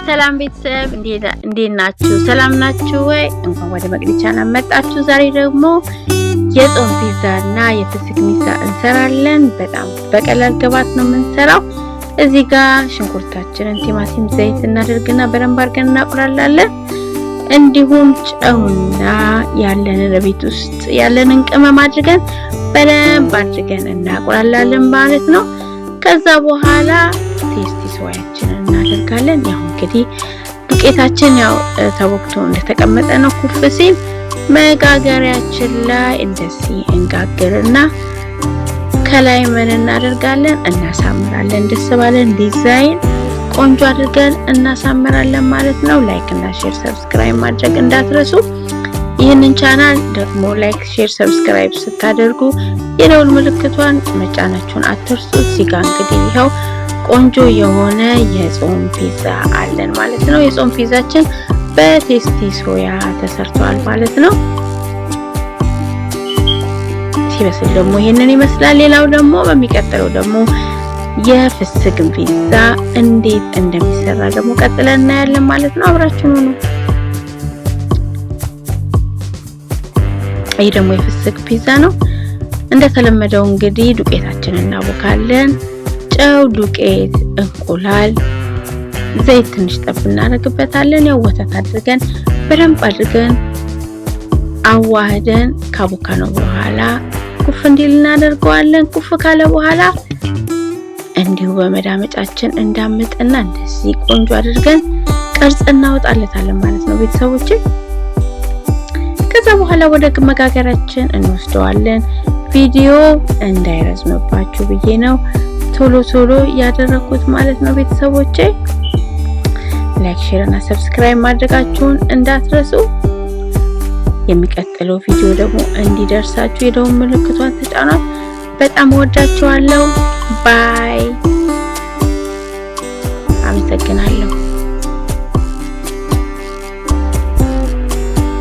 ሰላም ቤተሰብ እንዴት ናችሁ? ሰላም ናችሁ ወይ? እንኳን ወደ መቅዲ ቻናል መጣችሁ። ዛሬ ደግሞ የጾም ፒዛና የፍስክ ሚዛ እንሰራለን። በጣም በቀላል ግብአት ነው የምንሰራው። እዚህ ጋር ሽንኩርታችንን፣ ቲማቲም፣ ዘይት እናደርግና በደንብ አድርገን እናቁላላለን። እንዲሁም ጨውና ያለንን ቤት ውስጥ ያለንን ቅመም አድርገን በደንብ አድርገን እናቁላላለን ማለት ነው። ከዛ በኋላ ቴስቲ ሶያችንን እናደርጋለን። ያው እንግዲህ ዱቄታችን ያው ተወቅቶ እንደተቀመጠ ነው። ኩፍ ሲል መጋገሪያችን ላይ እንደዚህ እንጋግርና ከላይ ምን እናደርጋለን? እናሳምራለን። ደስ ባለን ዲዛይን ቆንጆ አድርገን እናሳምራለን ማለት ነው። ላይክ እና ሼር ሰብስክራይብ ማድረግ እንዳትረሱ። ይህንን ቻናል ደግሞ ላይክ፣ ሼር፣ ሰብስክራይብ ስታደርጉ የደወል ምልክቷን መጫናችሁን አትርሱ። እዚህ ጋር እንግዲህ ይኸው ቆንጆ የሆነ የጾም ፒዛ አለን ማለት ነው። የጾም ፒዛችን በቴስቲ ሶያ ተሰርቷል ማለት ነው። ሲበስል ደግሞ ይሄንን ይመስላል። ሌላው ደግሞ በሚቀጥለው ደግሞ የፍስክ ፒዛ እንዴት እንደሚሰራ ደግሞ ቀጥለን እናያለን ማለት ነው። አብራችሁን ሁኑ። ይሄ ደግሞ የፍስክ ፒዛ ነው። እንደተለመደው እንግዲህ ዱቄታችንን እናቦካለን። ጨው፣ ዱቄት፣ እንቁላል፣ ዘይት ትንሽ ጠብ እናደርግበታለን። ያው ወተት አድርገን በደንብ አድርገን አዋህደን ካቦካነው በኋላ ኩፍ እንዲል እናደርገዋለን። ኩፍ ካለ በኋላ እንዲሁ በመዳመጫችን እንዳምጥና እንደዚህ ቆንጆ አድርገን ቅርጽ እናወጣለታለን ማለት ነው ቤተሰቦቼ። ከዛ በኋላ ወደ መጋገራችን እንወስደዋለን። ቪዲዮ እንዳይረዝምባችሁ ብዬ ነው ቶሎ ያደረኩት ማለት ነው ቤተሰቦቼ። ላይክ፣ ሼር እና ሰብስክራይብ ማድረጋችሁን እንዳትረሱ። የሚቀጥለው ቪዲዮ ደግሞ እንዲደርሳችሁ የደወል ምልክቷን ተጫኗት። በጣም ወዳችኋለሁ። ባይ። አመሰግናለሁ።